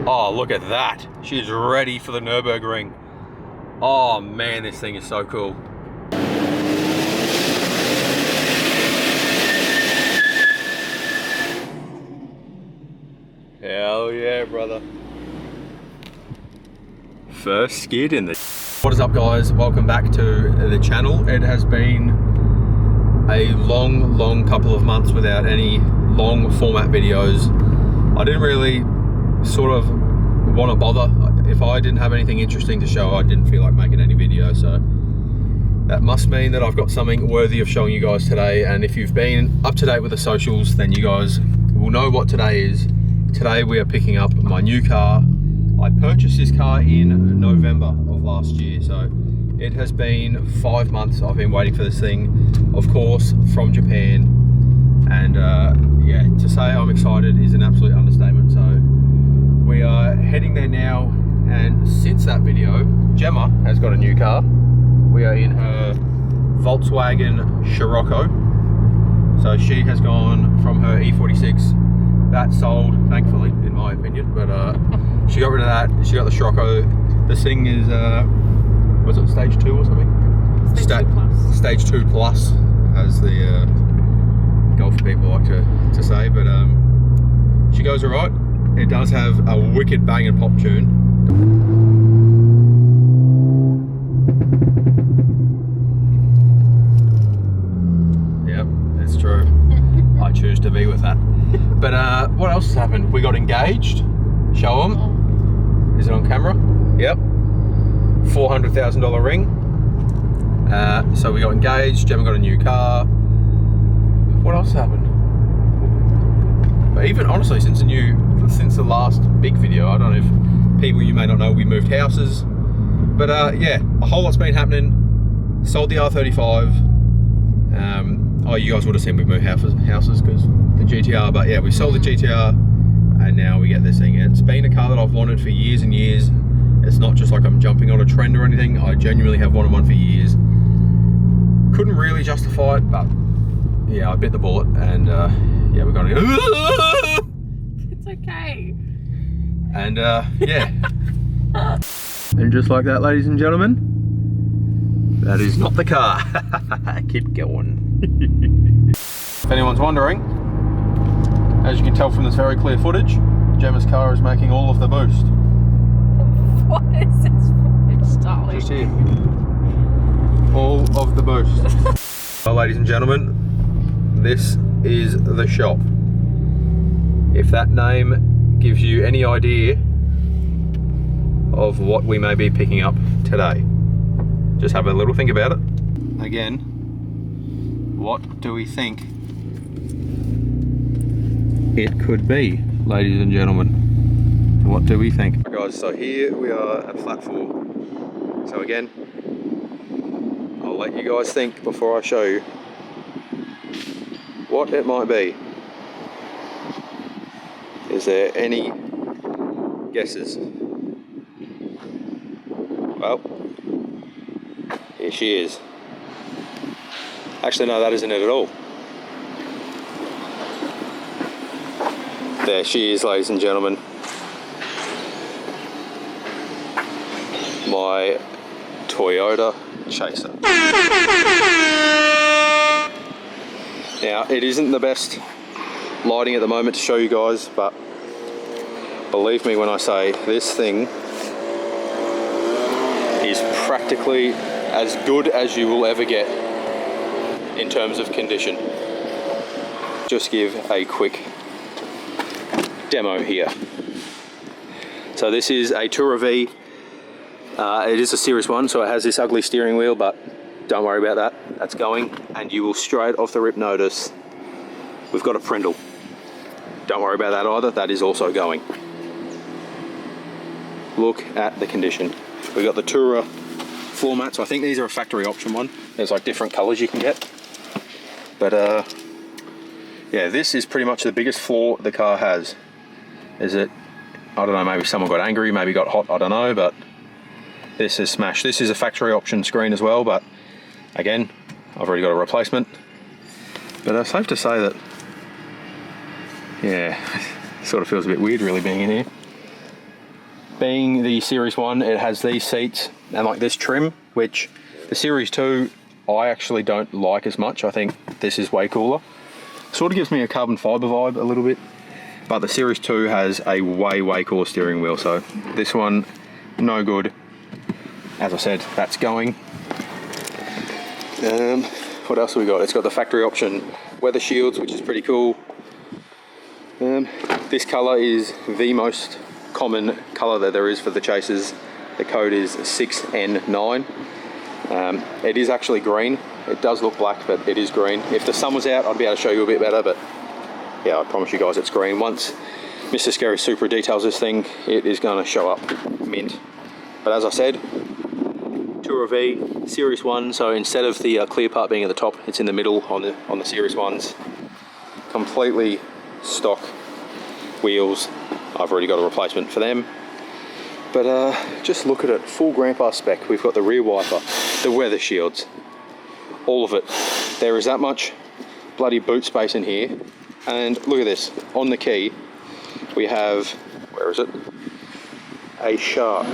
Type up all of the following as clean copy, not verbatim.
Oh, look at that. She's ready for the Nürburgring. Oh man, this thing is so cool. Hell yeah, brother. First skid in the... What is up, guys? Welcome back to the channel. It has been a long couple of months without any long format videos. I didn't really sort of want to bother. If I didn't have anything interesting to show, I didn't feel like making any video, so that must mean that I've got something worthy of showing you guys today. And if you've been up to date with the socials, then you guys will know what today is. Today we are picking up my new car. I purchased this car in November of last year, so it has been 5 months I've been waiting for this thing, of course, from Japan. And yeah, to say I'm excited is an absolute understatement. So we are heading there now, and since that video, Gemma has got a new car. We are in her Volkswagen Scirocco. So she has gone from her E46. That sold, thankfully, in my opinion, but she got rid of that. She got the Scirocco. This thing is, was it stage 2 or something? Stage 2 plus. Stage 2 plus, as the golf people like to say, but she goes alright. It does have a wicked bang and pop tune. Yep, it's true. I choose to be with that. But what else has happened? We got engaged. Show them. Is it on camera? Yep. $400,000 ring. So we got engaged. Gemma got a new car. What else happened? But even honestly, since the last big video, I don't know if people, you may not know, we moved houses. But yeah, a whole lot's been happening. Sold the R35. Oh, you guys would have seen we moved houses because the GTR, but yeah, we sold the GTR and now we get this thing. It's been a car that I've wanted for years and years. It's not just like I'm jumping on a trend or anything. I genuinely have wanted one for years. Couldn't really justify it, but yeah, I bit the bullet, and yeah, we're gonna go. It's okay. And yeah. And just like that, ladies and gentlemen, that is not the car. Keep going. If anyone's wondering, as you can tell from this very clear footage, Gemma's car is making all of the boost. What is this footage, darling? Just here. All of the boost. Well, ladies and gentlemen, this is the shop. If that name gives you any idea of what we may be picking up today, just have a little think about it. Again, what do we think it could be, ladies and gentlemen? What do we think? Right, guys, so here we are at flat 4. So again, I'll let you guys think before I show you what it might be. Is there any guesses? Well, here she is. Actually, no, that isn't it at all. There she is, ladies and gentlemen. My Toyota Chaser. Now, it isn't the best lighting at the moment to show you guys, but believe me when I say this thing is practically as good as you will ever get in terms of condition. Just give a quick demo here. So this is a Tourer V. It is a Series 1, so it has this ugly steering wheel, but don't worry about that. That's going, and you will straight off the rip notice we've got a Prindle. Don't worry about that either. That is also going. Look at the condition. We've got the Tourer floor mats. I think these are a factory option one. There's like different colors you can get. But yeah, this is pretty much the biggest flaw the car has. Is it, I don't know, maybe someone got angry, maybe got hot, I don't know, but this is smashed. This is a factory option screen as well, but again, I've already got a replacement. But it's safe to say that, yeah, it sort of feels a bit weird really being in here. being the Series 1, it has these seats and like this trim, which the Series 2 I actually don't like as much. I think this is way cooler. Sort of gives me a carbon fiber vibe a little bit, but the Series 2 has a way cooler steering wheel, so this one, no good. As I said, that's going. What else have we got? It's got the factory option weather shields, which is pretty cool. This color is the most common color that there is for the Chasers. The code is 6N9. It is actually green. It does look black, but it is green. If the sun was out, I'd be able to show you a bit better, but yeah, I promise you guys it's green. Once Mr. Scary Supra details this thing, it is going to show up mint. But as I said, Tourer V, Series 1, so instead of the clear part being at the top, it's in the middle on the Series 1s. Completely stock wheels. I've already got a replacement for them. But just look at it, full grandpa spec. We've got the rear wiper, the weather shields, all of it. There is that much bloody boot space in here. And look at this, on the key, we have, where is it? A Shark.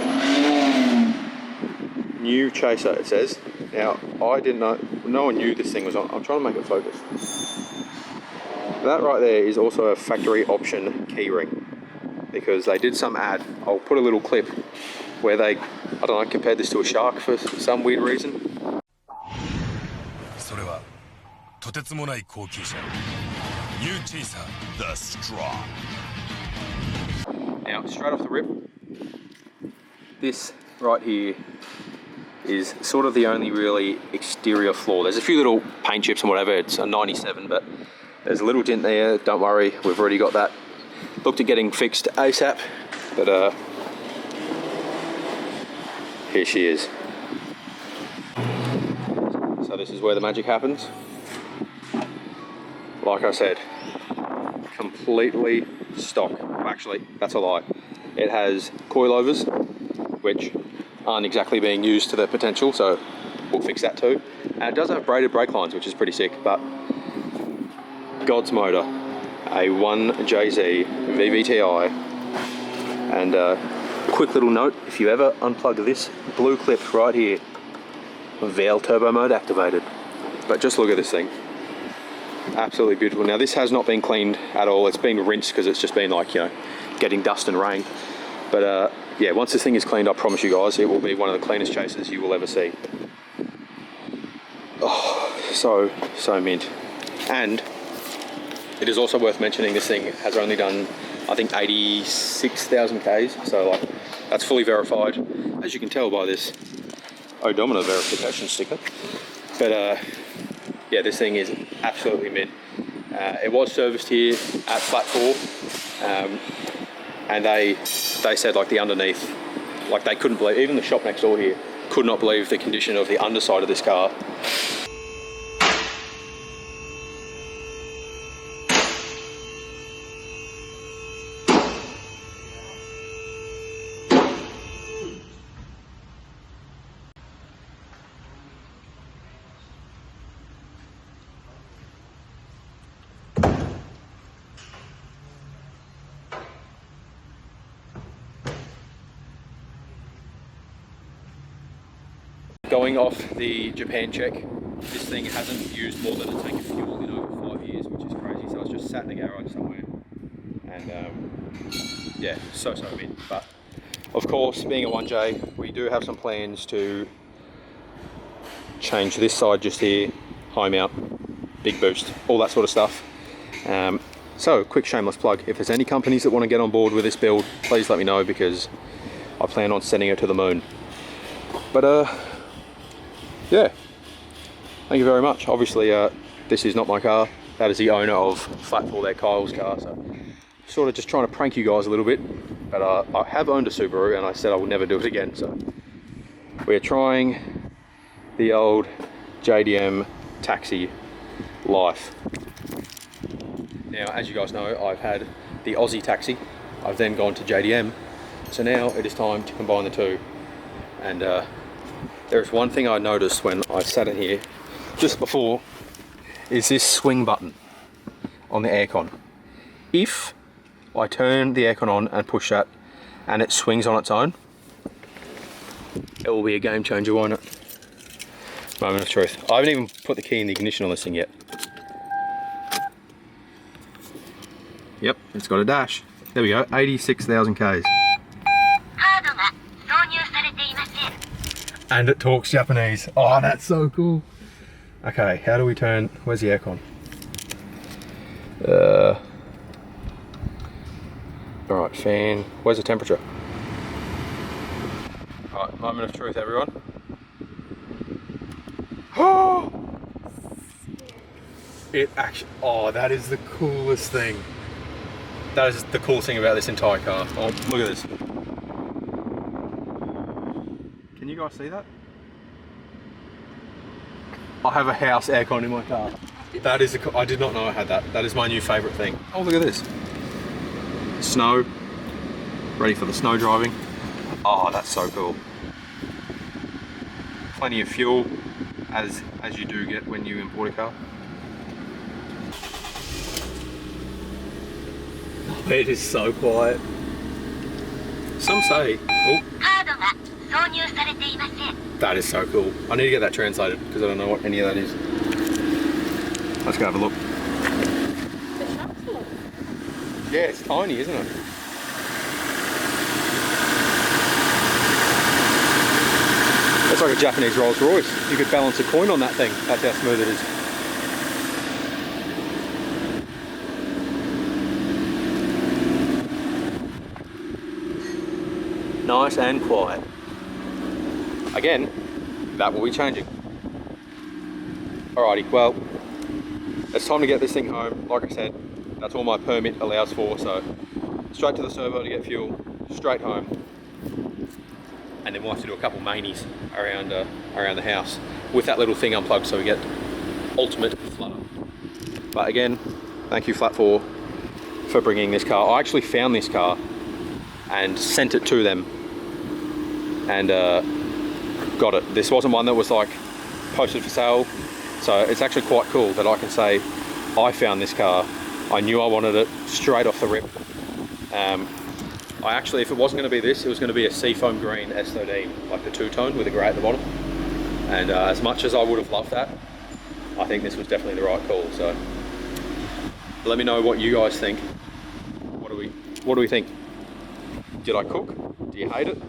New Chaser, it says. Now, I didn't know, no one knew this thing was on. I'm trying to make it focus. That right there is also a factory option keyring, because they did some ad. I'll put a little clip where they, I don't know, compared this to a Shark for some weird reason. New Chaser, the Strong. Now, straight off the rip, this right here is sort of the only really exterior flaw. There's a few little paint chips and whatever. It's a 97, but there's a little dent there. Don't worry, we've already got that. Looked at getting fixed ASAP, but here she is. So this is where the magic happens. Like I said, completely stock. Actually, that's a lie. It has coilovers, which aren't exactly being used to their potential, so we'll fix that too. And it does have braided brake lines, which is pretty sick, but God's motor, a 1JZ VVTi, and quick little note, if you ever unplug this blue clip right here, VL turbo mode activated. But just look at this thing. Absolutely beautiful. Now this has not been cleaned at all. It's been rinsed because it's just been like, you know, getting dust and rain. But yeah, once this thing is cleaned, I promise you guys, it will be one of the cleanest Chasers you will ever see. Oh, so mint. And it is also worth mentioning this thing has only done, I think, 86,000 Ks. So like, that's fully verified, as you can tell by this odometer verification sticker. But yeah, this thing is absolutely mint. It was serviced here at Flat 4, and they said like the underneath, like they couldn't believe, even the shop next door here could not believe the condition of the underside of this car. Going off the Japan check, this thing hasn't used more than a tank of fuel in over 5 years, which is crazy. So it's just sat in the garage somewhere, and yeah, so mint. But of course, being a 1J, we do have some plans to change this side just here, high mount, big boost, all that sort of stuff. So quick shameless plug, if there's any companies that want to get on board with this build, please let me know, because I plan on sending it to the moon. But yeah, thank you very much. Obviously, this is not my car. That is the owner of Flat 4 there, Kyle's car. So, sort of just trying to prank you guys a little bit. But I have owned a Subaru, and I said I would never do it again. So, we're trying the old JDM taxi life. Now, as you guys know, I've had the Aussie taxi. I've then gone to JDM. So now it is time to combine the two. And there's one thing I noticed when I sat in here just before, is this swing button on the aircon. If I turn the aircon on and push that and it swings on its own, it will be a game changer, won't it? Moment of truth. I haven't even put the key in the ignition on this thing yet. Yep, it's got a dash. There we go, 86,000 Ks. And it talks Japanese. Oh, that's so cool. Okay, how do we turn, where's the aircon? Alright, fan, where's the temperature? Alright, moment of truth, everyone. Oh! It actually, oh, that is the coolest thing. That is the coolest thing about this entire car. Oh, look at this. Can you guys see that? I have a house aircon in my car. That is, I did not know I had that. That is my new favourite thing. Oh, look at this. Snow. Ready for the snow driving. Oh, that's so cool. Plenty of fuel, as you do get when you import a car. It is so quiet. Some say, oh, that is so cool. I need to get that translated because I don't know what any of that is. Let's go have a look. Yeah, it's tiny, isn't it? It's like a Japanese Rolls Royce. You could balance a coin on that thing. That's how smooth it is. Nice and quiet. Again, that will be changing. Alrighty, well, it's time to get this thing home. Like I said, that's all my permit allows for, so straight to the servo to get fuel, straight home. And then we'll have to do a couple manies around the house with that little thing unplugged so we get ultimate flutter. But again, thank you Flat 4 for bringing this car. I actually found this car and sent it to them and got it. This wasn't one that was like posted for sale, so it's actually quite cool that I can say I found this car. I knew I wanted it straight off the rip. I actually, if it wasn't going to be this, it was going to be a seafoam green S13, like the two-tone with a grey at the bottom. And as much as I would have loved that, I think this was definitely the right call. So let me know what you guys think. What do we think? Did I cook? Do you hate it?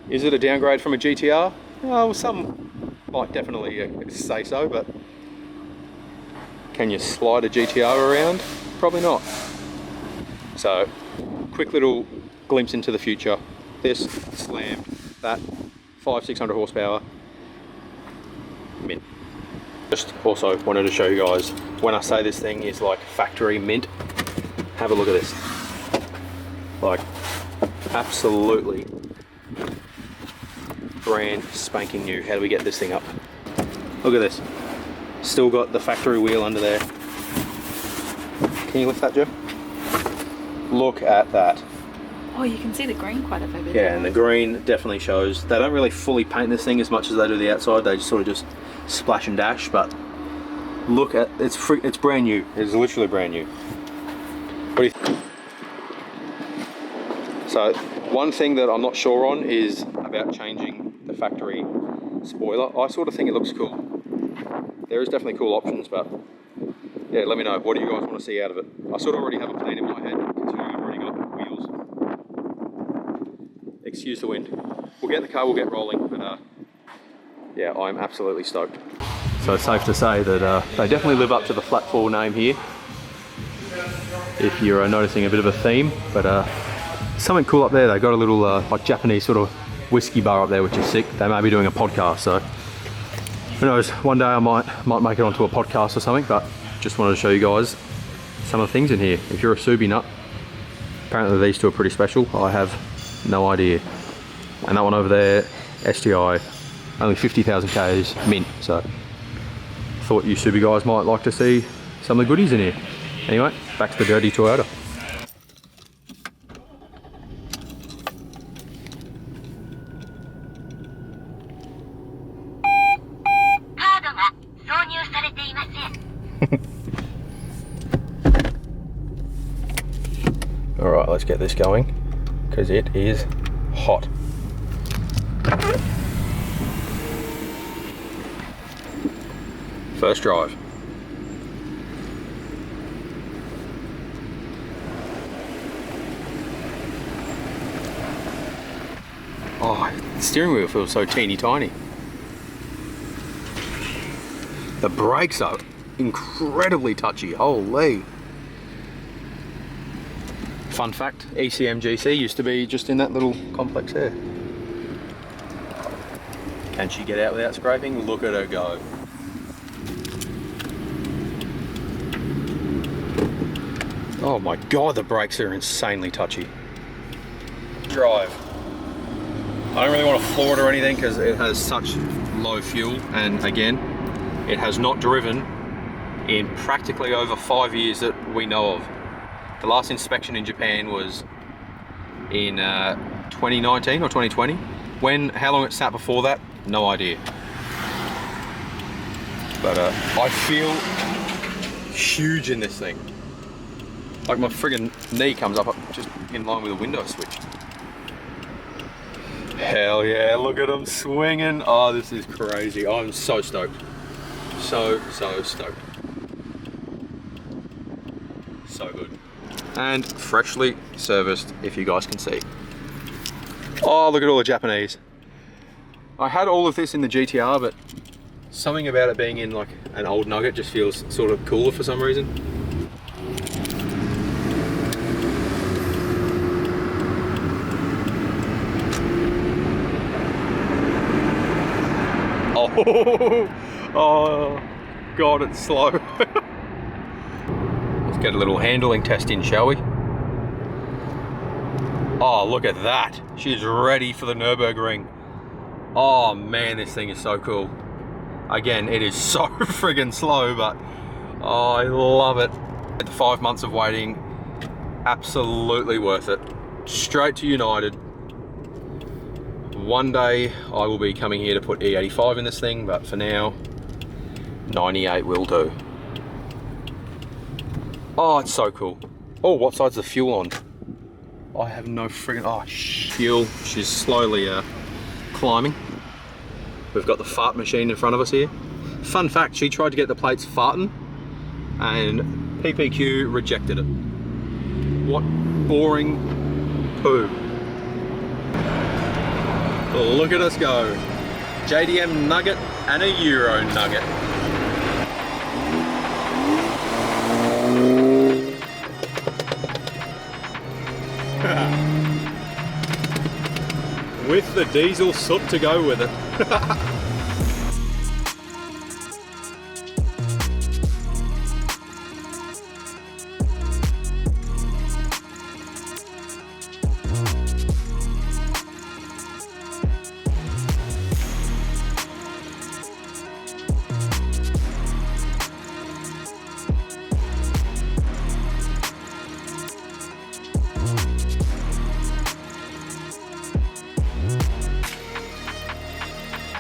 Is it a downgrade from a GTR? Well, some might definitely say so, but can you slide a GTR around? Probably not. So, quick little glimpse into the future. This slammed, that 500-600 horsepower, mint. Just also wanted to show you guys, when I say this thing is like factory mint, have a look at this. Like, absolutely brand spanking new. How do we get this thing up? Look at this. Still got the factory wheel under there. Can you lift that, Joe? Look at that. Oh, you can see the green quite a bit. Yeah, and the green definitely shows. They don't really fully paint this thing as much as they do the outside. They just sort of just splash and dash, but look at, it's brand new. It's literally brand new. What do you think? So, one thing that I'm not sure on is about changing the factory spoiler. I sort of think it looks cool. There is definitely cool options, but yeah, let me know. What do you guys want to see out of it? I sort of already have a plan in my head, considering I've already got wheels. Excuse the wind. We'll get in the car, we'll get rolling, but yeah, I'm absolutely stoked. So it's safe to say that they definitely live up to the Flat 4 name here. If you're noticing a bit of a theme, but something cool up there. They got a little like Japanese sort of whiskey bar up there, which is sick. They may be doing a podcast, so who knows? One day I might make it onto a podcast or something. But just wanted to show you guys some of the things in here. If you're a Subi nut, apparently these two are pretty special. I have no idea. And that one over there, STI, only 50,000 Ks, mint. So thought you Subi guys might like to see some of the goodies in here. Anyway, back to the dirty Toyota. Alright, let's get this going. because it is hot. First drive. Oh, the steering wheel feels so teeny tiny. The brakes are incredibly touchy, holy. Fun fact, ECMGC used to be just in that little complex there. Can she get out without scraping? Look at her go. Oh my God, the brakes are insanely touchy. Drive. I don't really want to floor it or anything because it has such low fuel, and again, it has not driven in practically over 5 years that we know of. The last inspection in Japan was in 2019 or 2020. How long it sat before that, no idea. But I feel huge in this thing. Like my friggin' knee comes up just in line with the window switch. Hell yeah, look at them swinging. Oh, this is crazy. I'm so stoked. So stoked. So good. And freshly serviced, if you guys can see. Oh, look at all the Japanese. I had all of this in the GTR, but something about it being in like an old Nugget just feels sort of cooler for some reason. Oh, God, it's slow. Let's get a little handling test in, shall we? Oh, look at that. She's ready for the Nürburgring. Oh man, this thing is so cool. Again, it is so friggin' slow, but oh, I love it. The 5 months of waiting, absolutely worth it. Straight to United. One day I will be coming here to put E85 in this thing, but for now, 98 will do. Oh, it's so cool. Oh, what side's the fuel on? I have no friggin', fuel. She's slowly climbing. We've got the fart machine in front of us here. Fun fact, she tried to get the plates farting and PPQ rejected it. What boring poo. Look at us go. JDM Nugget and a Euro Nugget. With the diesel soot to go with it.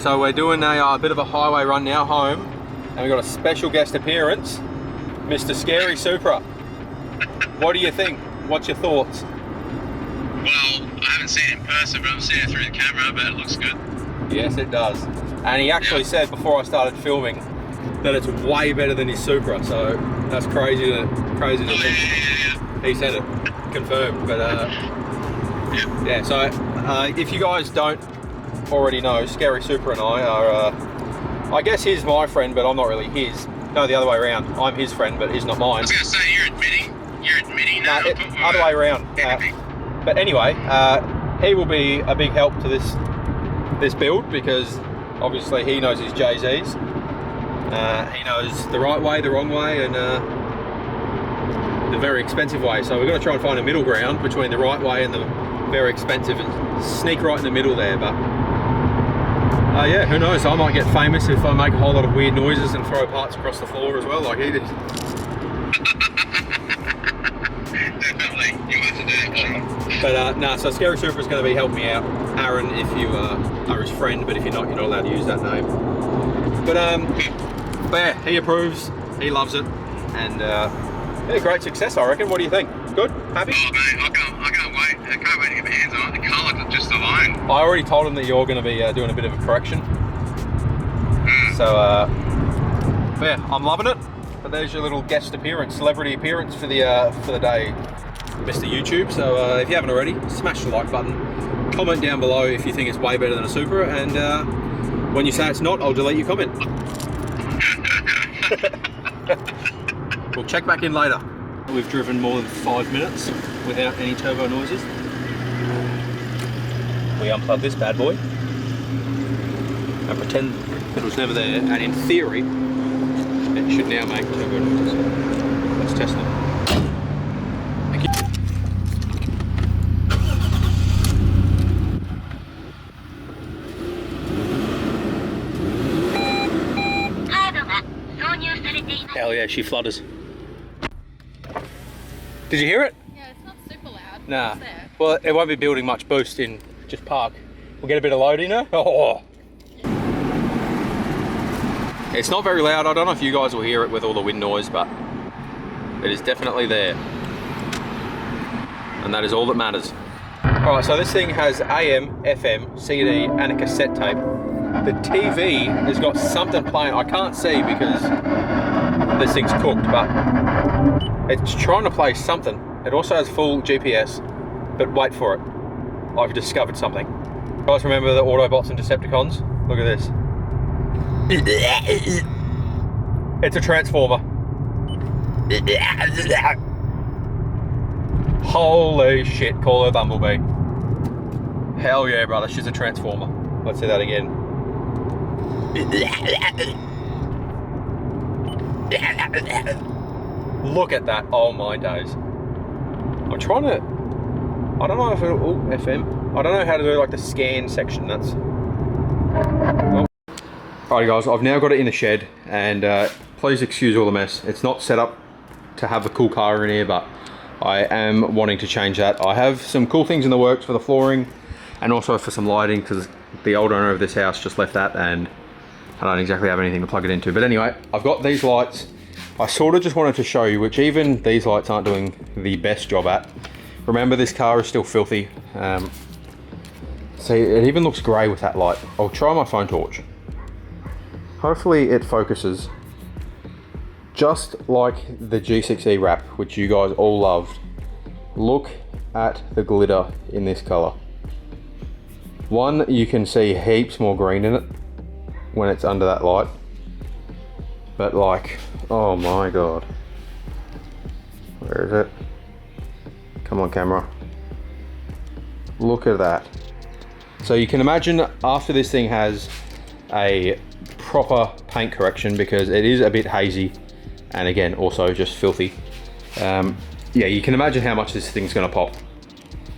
So we're doing a bit of a highway run now home, and we've got a special guest appearance, Mr. Scary Supra. What do you think? What's your thoughts? Well, I haven't seen it in person, but I've seen it through the camera, but it looks good. Yes, it does. And he actually said before I started filming that it's way better than his Supra, so that's crazy to think. He said it, confirmed. But yeah, so if you guys don't already know, Scary Supra and I are, I guess he's my friend, but I'm not really his. No, the other way around. I'm his friend, but he's not mine. I was going to say, you're admitting that. No, other way around. But anyway, he will be a big help to this build, because obviously he knows his JZs. He knows the right way, the wrong way, and the very expensive way. So we're going to try and find a middle ground between the right way and the very expensive, and sneak right in the middle there. But yeah, who knows, I might get famous if I make a whole lot of weird noises and throw parts across the floor as well, like he did. Definitely, you want to do that. But no, so Scary Supra is going to be helping me out. Aaron, if you are his friend, but if you're not allowed to use that name. But yeah, he approves, he loves it, and yeah, great success, I reckon. What do you think? Good? Happy? Oh mate, I can't wait. I can't wait to get my hands on it. The colour just alone. I already told him that you're going to be doing a bit of a correction. So, yeah, I'm loving it. But there's your little guest appearance, celebrity appearance for the day, Mr. YouTube. So if you haven't already, smash the like button. Comment down below if you think it's way better than a Supra, and when you say it's not, I'll delete your comment. We'll check back in later. We've driven more than 5 minutes without any turbo noises. We unplug this bad boy and pretend it was never there, and in theory it should now make turbo noises. Let's test them. Thank you. Hell yeah, she flutters. Did you hear it? Yeah, it's not super loud. Nah. It's there. Well, it won't be building much boost in just park. We'll get a bit of load in her. Oh. It's not very loud. I don't know if you guys will hear it with all the wind noise, but it is definitely there. And that is all that matters. All right, so this thing has AM, FM, CD, and a cassette tape. The TV has got something playing. I can't see because this thing's cooked, but it's trying to play something. It also has full GPS, but wait for it. I've discovered something. You guys remember the Autobots and Decepticons? Look at this. It's a transformer. Holy shit, call her Bumblebee. Hell yeah, brother, she's a transformer. Let's see that again. Look at that, oh my days. I'm trying to, I don't know if it'll, oh, FM. I don't know how to do like the scan section, that's. Oh. Alright guys, I've now got it in the shed, and please excuse all the mess. It's not set up to have a cool car in here, but I am wanting to change that. I have some cool things in the works for the flooring, and also for some lighting, because the old owner of this house just left that, and I don't exactly have anything to plug it into. But anyway, I've got these lights. I sort of just wanted to show you, which even these lights aren't doing the best job at. Remember, this car is still filthy. See, it even looks grey with that light. I'll try my phone torch. Hopefully it focuses. Just like the G6E wrap, which you guys all loved. Look at the glitter in this colour. One, you can see heaps more green in it when it's under that light, but like, oh my god, where is it? Come on camera, look at that. So you can imagine after this thing has a proper paint correction, because it is a bit hazy, and again also just filthy, yeah, you can imagine how much this thing's going to pop.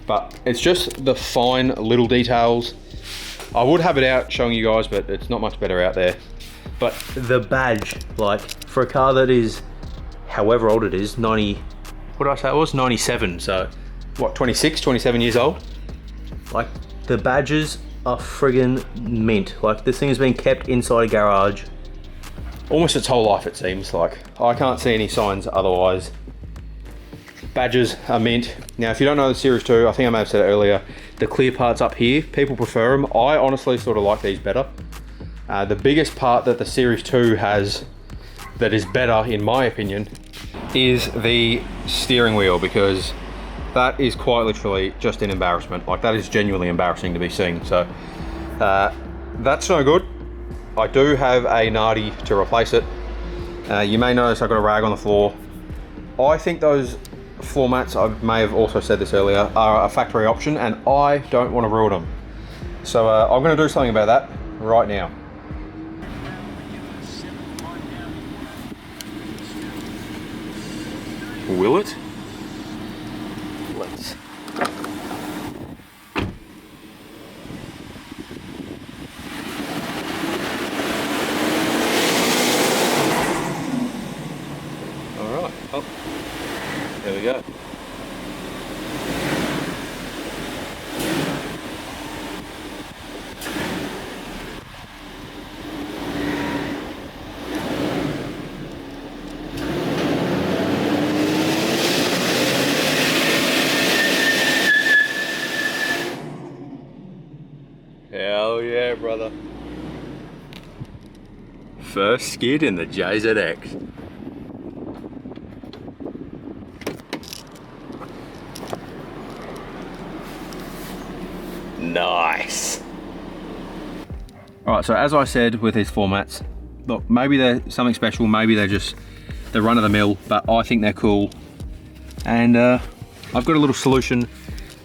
But it's just the fine little details. I would have it out showing you guys, but it's not much better out there. But the badge, like for a car that is however old it is, 90, what did I say it was? 97, so what, 26, 27 years old? Like the badges are friggin' mint. Like this thing has been kept inside a garage almost its whole life, it seems like. I can't see any signs otherwise. Badges are mint. Now, if you don't know the Series 2, I think I may have said it earlier, the clear parts up here, people prefer them. I honestly sort of like these better. The biggest part that the Series 2 has that is better, in my opinion, is the steering wheel, because that is quite literally just an embarrassment. Like, that is genuinely embarrassing to be seen. So, that's no good. I do have a Nardi to replace it. You may notice I've got a rag on the floor. I think those floor mats, I may have also said this earlier, are a factory option, and I don't want to ruin them. So I'm going to do something about that right now. Will it? Let's. All right. Oh. There we go. First skid in the JZX. Nice. Alright, so as I said with these formats, look, maybe they're something special, maybe they're just the run of the mill, but I think they're cool. And I've got a little solution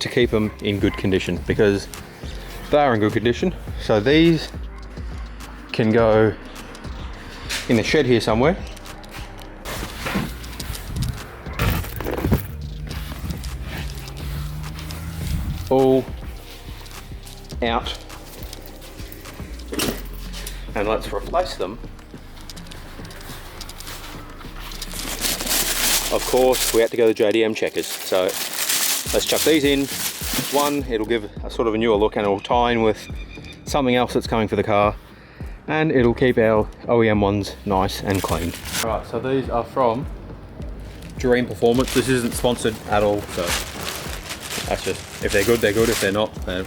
to keep them in good condition, because they are in good condition. So these can go in the shed here somewhere. All out. And let's replace them. Of course, we had to go to JDM checkers. So let's chuck these in. One, it'll give a sort of a newer look and it'll tie in with something else that's coming for the car. And it'll keep our OEM ones nice and clean. All right, so these are from Dream Performance. This isn't sponsored at all, so that's just, if they're good, they're good. If they're not, then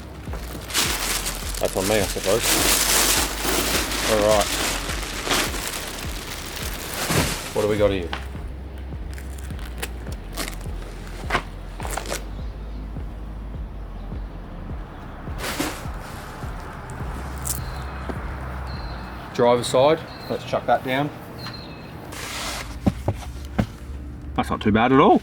that's on me, I suppose. All right, what do we got here? Driver's side, let's chuck that down. That's not too bad at all.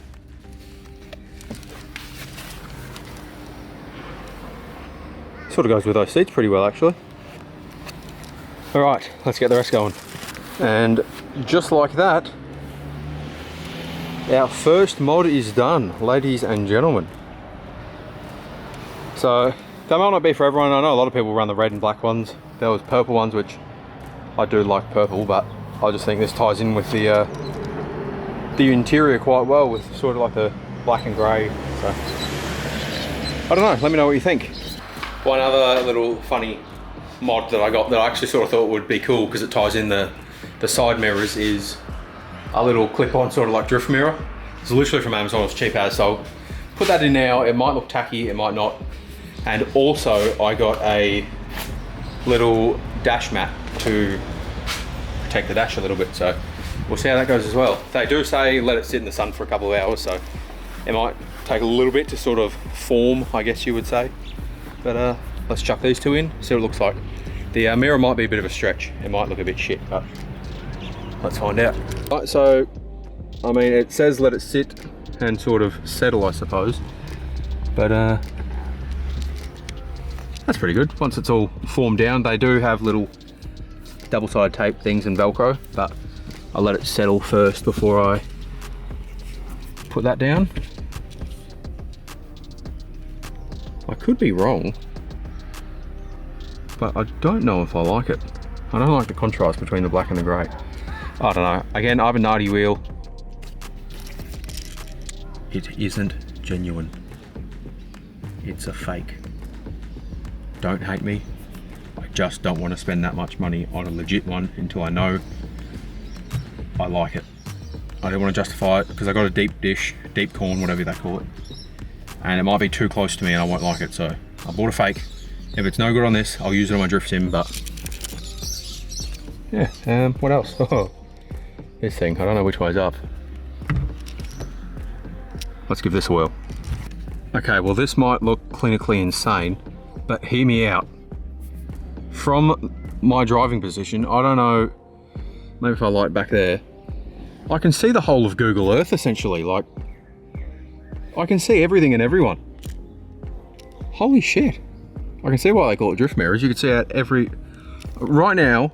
Sort of goes with those seats pretty well, actually. All right, let's get the rest going. And just like that, our first mod is done, ladies and gentlemen. So that might not be for everyone. I know a lot of people run the red and black ones. There was purple ones, which I do like purple, but I just think this ties in with the interior quite well, with sort of like the black and grey. So I don't know, let me know what you think. One other little funny mod that I got that I actually sort of thought would be cool because it ties in the side mirrors is a little clip-on sort of like drift mirror. It's literally from Amazon, it's cheap as, so put that in now. It might look tacky, it might not. And also I got a little dash mat to protect the dash a little bit, so we'll see how that goes as well. They do say let it sit in the sun for a couple of hours, so it might take a little bit to sort of form, I guess you would say. But let's chuck these two in, see what it looks like. The mirror might be a bit of a stretch, it might look a bit shit, but let's find out. Right, so I mean, it says let it sit and sort of settle, I suppose, but that's pretty good. Once it's all formed down, they do have little double-sided tape things and Velcro, but I'll let it settle first before I put that down. I could be wrong, but I don't know if I like it. I don't like the contrast between the black and the grey. I don't know. Again, I have a 90 wheel. It isn't genuine. It's a fake. Don't hate me. I just don't want to spend that much money on a legit one until I know I like it. I don't want to justify it because I got a deep dish, deep corn, whatever they call it. And it might be too close to me and I won't like it, so I bought a fake. If it's no good on this, I'll use it on my drift sim, but yeah, what else? Oh, this thing, I don't know which way's up. Let's give this a whirl. Okay, well this might look clinically insane, but hear me out. From my driving position, I don't know, maybe if I light back there, I can see the whole of Google Earth essentially. Like, I can see everything and everyone. Holy shit. I can see why they call it drift mirrors. You can see out right now,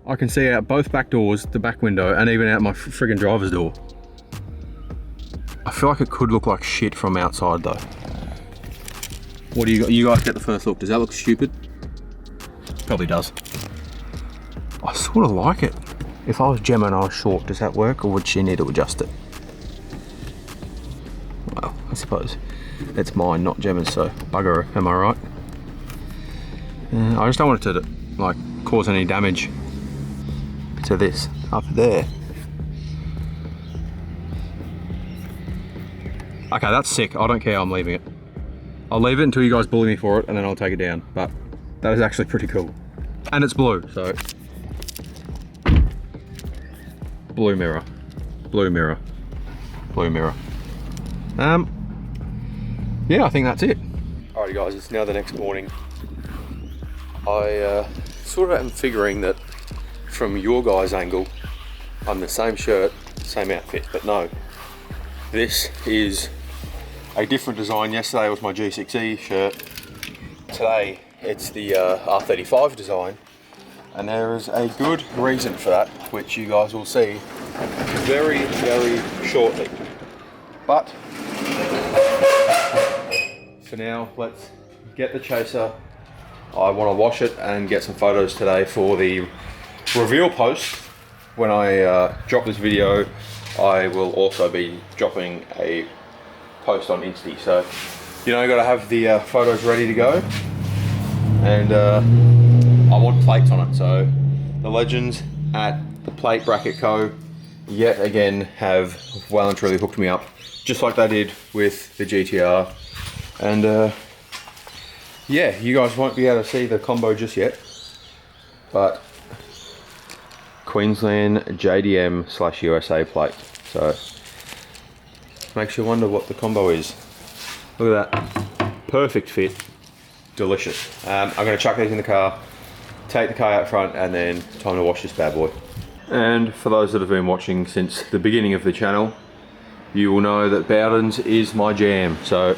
I can see out both back doors, the back window, and even out my friggin' driver's door. I feel like it could look like shit from outside though. What do you guys get the first look? Does that look stupid? Probably does. I sort of like it. If I was Gemma and I was short, does that work, or would she need to adjust it? Well, I suppose it's mine, not Gemma's, so bugger her, am I right? I just don't want it to like cause any damage to this up there. Okay, that's sick. I don't care, I'm leaving it. I'll leave it until you guys bully me for it and then I'll take it down, but that is actually pretty cool. And it's blue, so blue mirror. Blue mirror. Blue mirror. Yeah, I think that's it. Alrighty guys, it's now the next morning. I sort of am figuring that from your guys' angle, I'm the same shirt, same outfit, but no. This is a different design. Yesterday was my G6E shirt. Today it's the R35 design. And there is a good reason for that, which you guys will see very, very shortly. But for now, let's get the chaser. I want to wash it and get some photos today for the reveal post. When I drop this video, I will also be dropping a post on Insta. So, you know, you got to have the photos ready to go. And I want plates on it. So the legends at the Plate Bracket Co. yet again have well and truly hooked me up, just like they did with the GTR. And yeah, you guys won't be able to see the combo just yet, but Queensland JDM/USA plate. So makes you wonder what the combo is. Look at that, perfect fit, delicious. I'm gonna chuck these in the car, take the car out front, and then time to wash this bad boy. And for those that have been watching since the beginning of the channel, you will know that Bowden's is my jam. So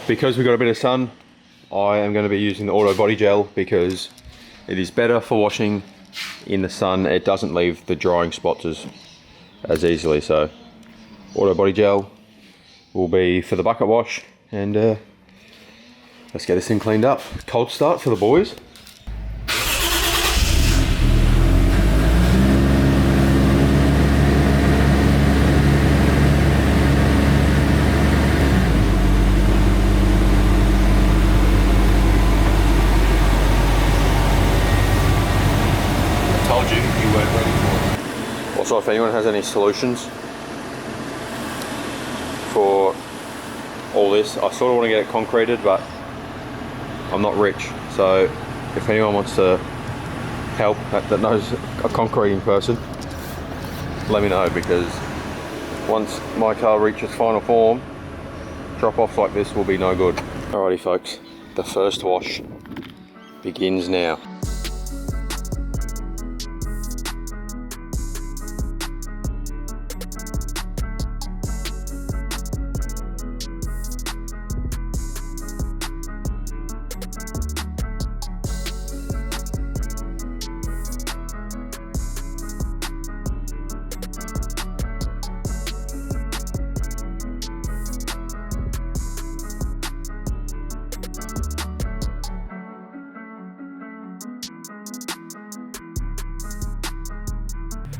because we've got a bit of sun, I am going to be using the auto body gel because it is better for washing in the sun. It doesn't leave the drying spots as easily. So auto body gel will be for the bucket wash, and let's get this thing cleaned up. Cold start for the boys. Also, if anyone has any solutions for all this, I sort of want to get it concreted, but I'm not rich. So if anyone wants to help that knows a concreting person, let me know, because once my car reaches final form, drop-offs like this will be no good. Alrighty folks, the first wash begins now.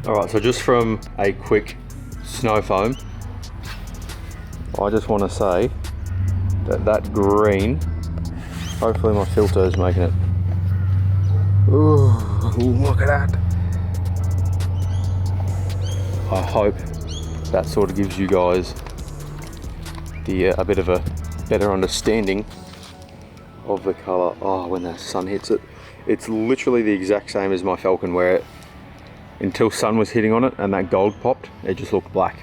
Alright, so just from a quick snow foam, I just want to say that that green, hopefully my filter is making it. Ooh, look at that. I hope that sort of gives you guys the a bit of a better understanding of the colour. Oh, when the sun hits it, it's literally the exact same as my Falcon, where until sun was hitting on it and that gold popped, it just looked black.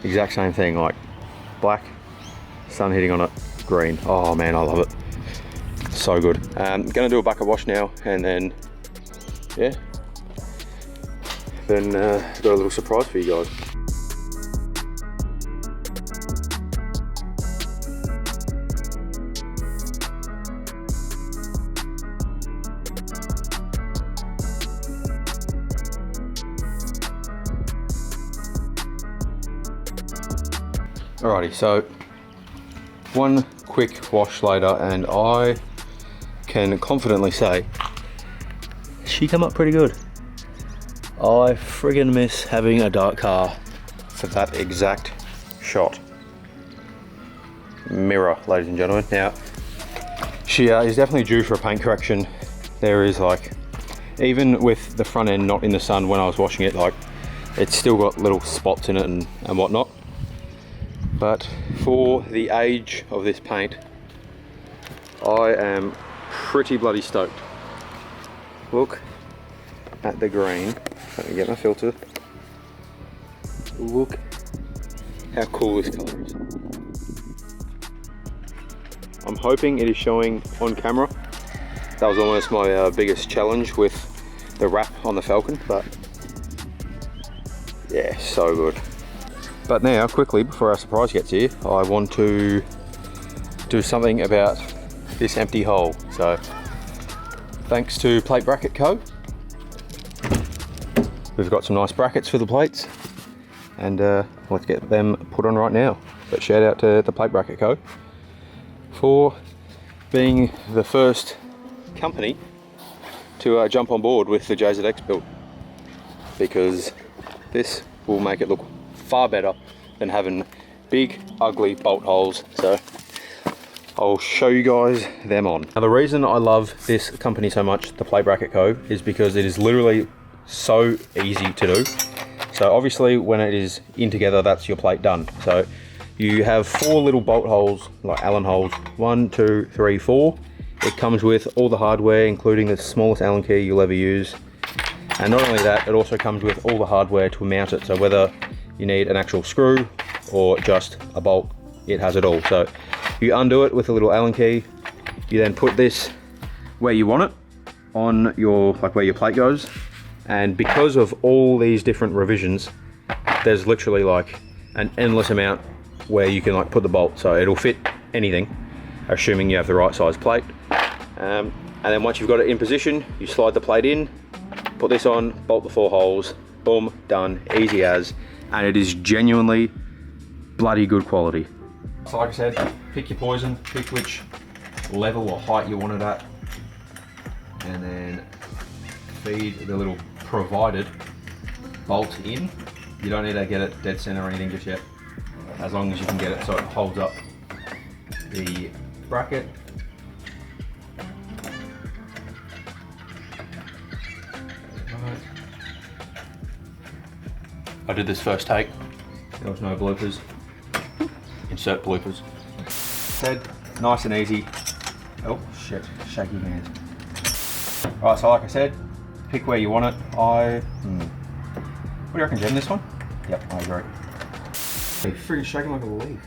Exact same thing, like black, sun hitting on it, green. Oh man, I love it. So good. Gonna do a bucket wash now, and then, yeah, then got a little surprise for you guys. Alrighty, so one quick wash later, and I can confidently say she come up pretty good. I friggin' miss having a dark car for that exact shot. Mirror, ladies and gentlemen. Now, she is definitely due for a paint correction. There is, like, even with the front end not in the sun when I was washing it, like, it's still got little spots in it and whatnot. But for the age of this paint, I am pretty bloody stoked. Look at the green. Let me get my filter. Look how cool this colour is. I'm hoping it is showing on camera. That was almost my biggest challenge with the wrap on the Falcon, but yeah, so good. But now, quickly, before our surprise gets here, I want to do something about this empty hole. So, thanks to Plate Bracket Co. We've got some nice brackets for the plates, and let's get them put on right now. But shout out to the Plate Bracket Co. for being the first company to jump on board with the JZX build, because this will make it look far better than having big ugly bolt holes. So I'll show you guys them on. Now the reason I love this company so much, the Plate Bracket Co, is because it is literally so easy to do. So obviously when it is in together, that's your plate done. So you have 4 little bolt holes, like Allen holes, 1, 2, 3, 4. It comes with all the hardware, including the smallest Allen key you'll ever use. And not only that, it also comes with all the hardware to mount it. So whether you need an actual screw or just a bolt, it has it all. So you undo it with a little Allen key. You then put this where you want it, on your, like where your plate goes. And because of all these different revisions, there's literally like an endless amount where you can like put the bolt. So it'll fit anything, assuming you have the right size plate. And then once you've got it in position, you slide the plate in, put this on, bolt the 4 holes, boom, done, easy as. And it is genuinely bloody good quality. So like I said, pick your poison, pick which level or height you want it at, and then feed the little provided bolt in. You don't need to get it dead center or anything just yet, as long as you can get it so it holds up the bracket. I did this first take, there was no bloopers. Insert bloopers. Head, nice and easy. Oh shit, shaky hand. Right, so like I said, pick where you want it. What do you reckon, Jen, this one? Yep, I agree. Hey, freaking shaking like a leaf.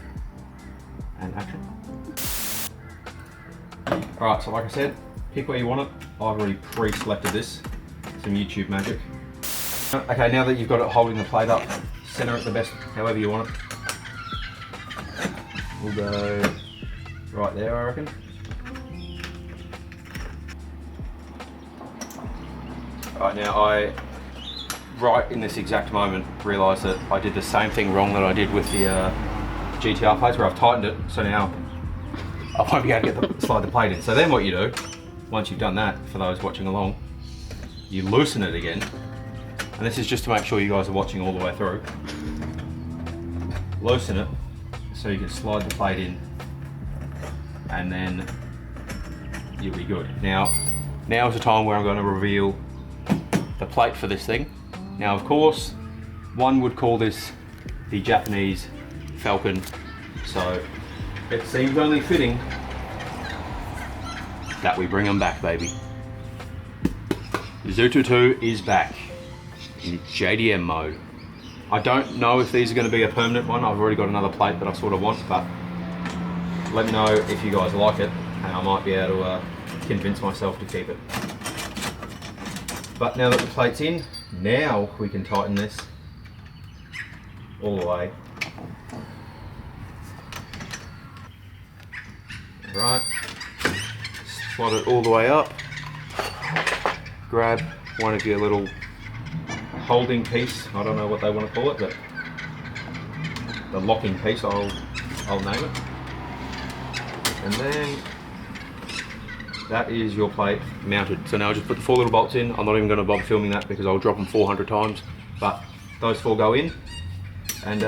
And action. Alright, so like I said, pick where you want it. I've already pre-selected this. Some YouTube magic. Okay, now that you've got it holding the plate up, center it the best, however you want it. We'll go right there, I reckon. Right, now right in this exact moment, realised that I did the same thing wrong that I did with the GTR plates, where I've tightened it, so now I won't be able to slide the plate in. So then what you do, once you've done that, for those watching along, you loosen it again. And this is just to make sure you guys are watching all the way through. Loosen it so you can slide the plate in, and then you'll be good. Now is the time where I'm going to reveal the plate for this thing. Now of course, one would call this the Japanese Falcon, so it seems only fitting that we bring them back, baby. Zutu 2 is back in JDM mode. I don't know if these are going to be a permanent one. I've already got another plate that I sort of want, but let me know if you guys like it, and I might be able to convince myself to keep it. But now that the plate's in, now we can tighten this all the way. Right, slide it all the way up. Grab one of your little holding piece, I don't know what they want to call it, but the locking piece, I'll name it. And then that is your plate mounted. So now I just put the 4 little bolts in. I'm not even going to bother filming that because I'll drop them 400 times, but those 4 go in, and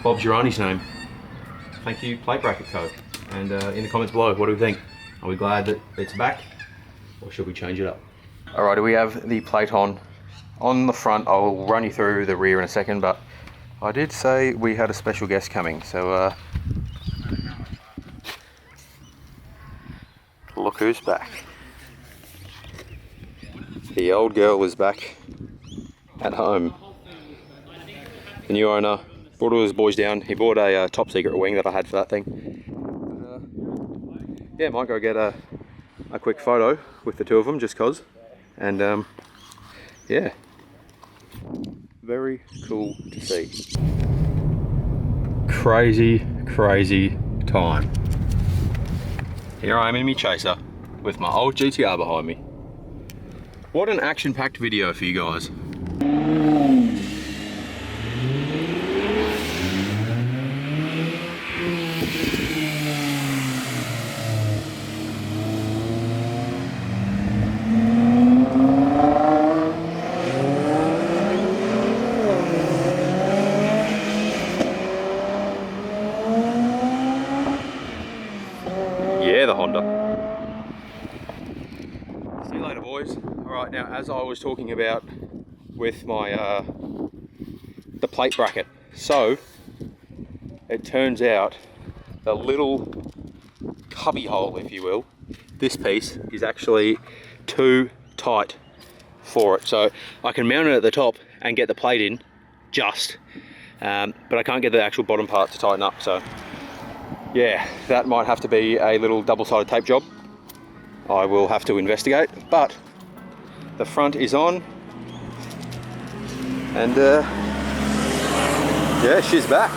Bob's your Arnie's name. Thank you, Plate Bracket Co. And in the comments below, what do we think? Are we glad that it's back, or should we change it up? Alrighty, we have the plate on the front. I'll run you through the rear in a second, but I did say we had a special guest coming, so look who's back. The old girl is back at home. the new owner, brought all his boys down. He bought a top secret wing that I had for that thing. But, yeah, might go get a quick photo with the two of them just cause. And yeah, very cool to see. Crazy time. Here I am in my Chaser with my old GTR behind me. What an action-packed video for you guys. Yeah, the Honda. See you later, boys. Alright, now as I was talking about with my the plate bracket, so it turns out the little cubby hole, if you will, this piece is actually too tight for it. So I can mount it at the top and get the plate in just, but I can't get the actual bottom part to tighten up. So yeah, that might have to be a little double-sided tape job. I will have to investigate, but the front is on, and yeah, she's back.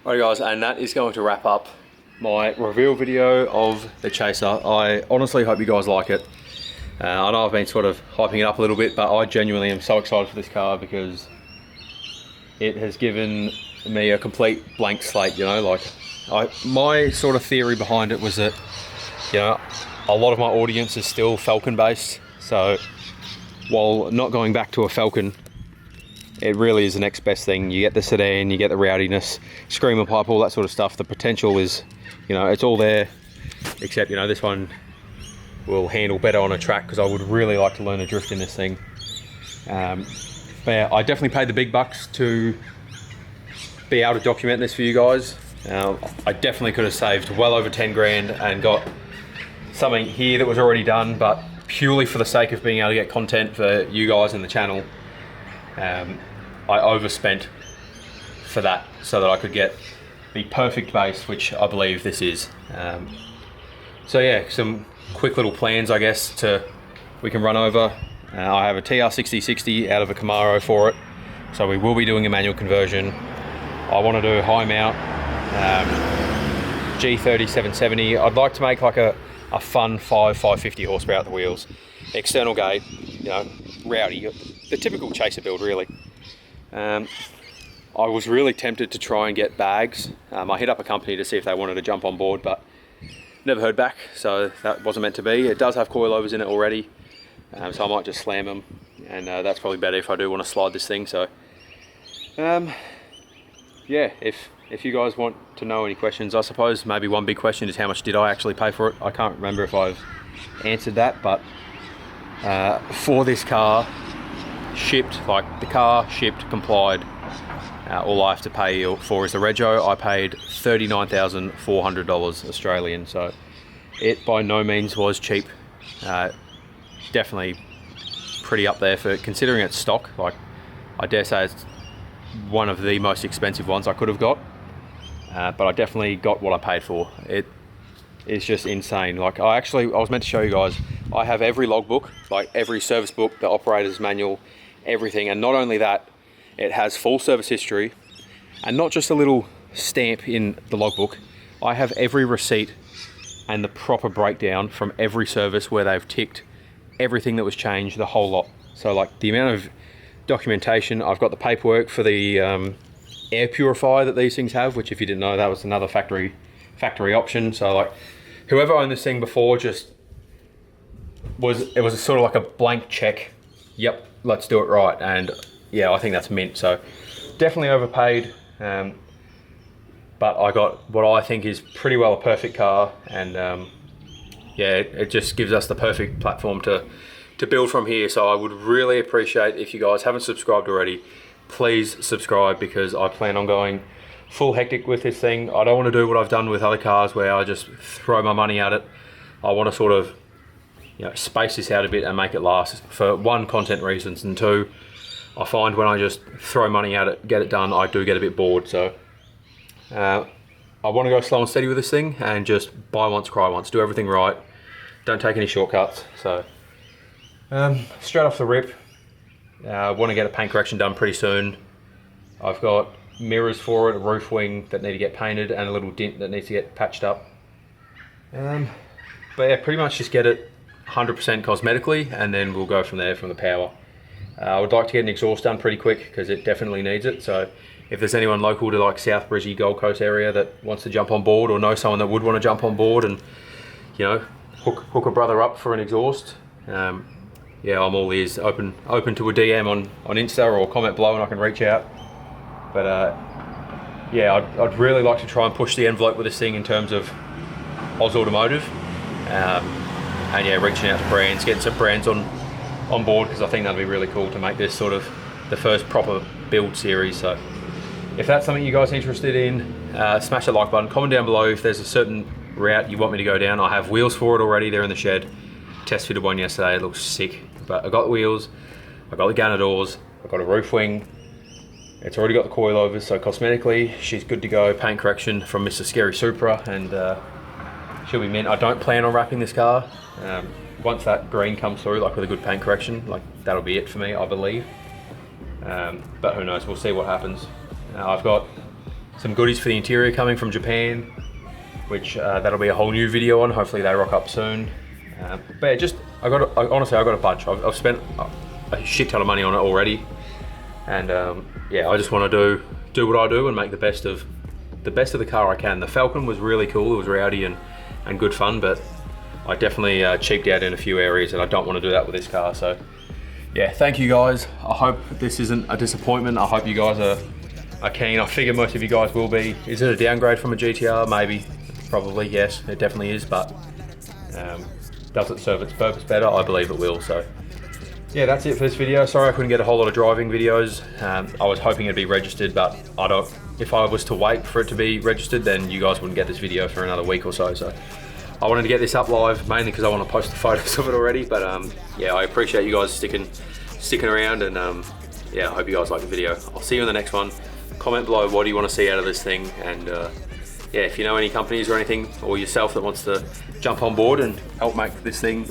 Alright guys, and that is going to wrap up my reveal video of the Chaser. I honestly hope you guys like it. I know I've been sort of hyping it up a little bit, but I genuinely am so excited for this car because it has given me a complete blank slate, you know. Like, my sort of theory behind it was that, you know, a lot of my audience is still Falcon based, so while not going back to a Falcon, it really is the next best thing. You get the sedan, you get the rowdiness, screamer pipe, all that sort of stuff. The potential is, you know, it's all there, except, you know, this one will handle better on a track because I would really like to learn to drift in this thing. But yeah, I definitely paid the big bucks to be able to document this for you guys. I definitely could have saved well over 10 grand and got something here that was already done, but purely for the sake of being able to get content for you guys and the channel, I overspent for that so that I could get the perfect base, which I believe this is. So yeah, some quick little plans, I guess, we can run over. I have a TR6060 out of a Camaro for it, so we will be doing a manual conversion. I want to do high mount, G3770. I'd like to make like a a fun 550 horsepower at the wheels. External gate, you know, rowdy, the typical chaser build really. I was really tempted to try and get bags. I hit up a company to see if they wanted to jump on board, but never heard back, so that wasn't meant to be. It does have coilovers in it already, so I might just slam them, and that's probably better if I do want to slide this thing. So yeah, if you guys want to know any questions, I suppose maybe one big question is how much did I actually pay for it. I can't remember if I've answered that, but for this car, shipped, like the car shipped, complied, all I have to pay for is the rego. I paid $39,400 Australian, so it by no means was cheap. Definitely pretty up there for considering it's stock. Like, I dare say it's one of the most expensive ones I could have got, but I definitely got what I paid for. It is just insane. Like, I was meant to show you guys, I have every logbook, like every service book, the operator's manual, everything. And not only that, it has full service history, and not just a little stamp in the logbook. I have every receipt and the proper breakdown from every service where they've ticked everything that was changed, the whole lot. So like the amount of documentation, I've got the paperwork for the air purifier that these things have, which if you didn't know, that was another factory option. So like whoever owned this thing before it was sort of like a blank check. Yep, let's do it right. And yeah, I think that's mint. So definitely overpaid, but I got what I think is pretty well a perfect car. And yeah, it just gives us the perfect platform to build from here. So I would really appreciate if you guys haven't subscribed already, please subscribe, because I plan on going full hectic with this thing. I don't want to do what I've done with other cars where I just throw my money at it. I want to sort of, you know, space this out a bit and make it last, for one, content reasons, and two, I find when I just throw money at it, get it done, I do get a bit bored. So I want to go slow and steady with this thing and just buy once, cry once, do everything right, don't take any shortcuts. So straight off the rip, I want to get a paint correction done pretty soon. I've got mirrors for it, a roof wing that need to get painted, and a little dent that needs to get patched up. But yeah, pretty much just get it 100% cosmetically, and then we'll go from there from the power. I would like to get an exhaust done pretty quick because it definitely needs it. So if there's anyone local to like South Brizzy, Gold Coast area that wants to jump on board, or know someone that would want to jump on board and, you know, hook a brother up for an exhaust, yeah, I'm all ears. Open to a DM on Insta, or comment below and I can reach out. But yeah, I'd really like to try and push the envelope with this thing in terms of Oz Automotive, and yeah, reaching out to brands, getting some brands on board, because I think that'd be really cool to make this sort of the first proper build series. So if that's something you guys are interested in, smash that like button, comment down below if there's a certain route you want me to go down. I have wheels for it already, they're in the shed. Test fitted one yesterday, it looks sick. But I got the wheels, I got the gunner doors, I got a roof wing, it's already got the coilovers, so cosmetically she's good to go. Paint correction from Mr. Scary Supra, and she'll be mint. I don't plan on wrapping this car. Once that green comes through, like with a good paint correction, like that'll be it for me, I believe. But who knows, we'll see what happens. I've got some goodies for the interior coming from Japan, which that'll be a whole new video on. Hopefully they rock up soon. But yeah, just honestly, I got a bunch. I've spent a shit ton of money on it already, and yeah, I just want to do what I do and make the best of the car I can. The Falcon was really cool. It was rowdy and good fun, but I definitely cheaped out in a few areas, and I don't want to do that with this car. So yeah, thank you guys. I hope this isn't a disappointment. I hope you guys are keen. I figure most of you guys will be. Is it a downgrade from a GTR? Maybe, probably, yes, it definitely is, but does it serve its purpose better? I believe it will. So yeah, that's it for this video. Sorry I couldn't get a whole lot of driving videos. I was hoping it'd be registered, but if I was to wait for it to be registered, then you guys wouldn't get this video for another week or so. So I wanted to get this up live, mainly because I want to post the photos of it already. But yeah, I appreciate you guys sticking around, and yeah, I hope you guys like the video. I'll see you in the next one. Comment below, what do you want to see out of this thing, and yeah, if you know any companies or anything, or yourself that wants to jump on board and help make this thing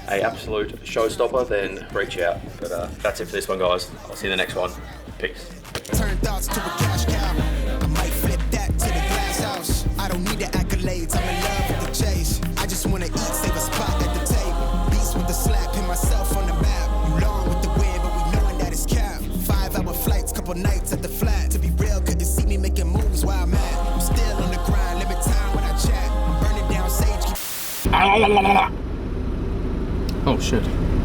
a absolute showstopper, then reach out. But that's it for this one, guys. I'll see you in the next one. Peace. Turn thoughts to a cash cow. I might flip that to the glass house. I don't need the accolades, I'm in love with the chase. I just want couple nights at the flat. To be real, couldn't see me making moves while I'm at. I'm still on the grind, limit time when I chat. I'm burning down sage. Oh shit.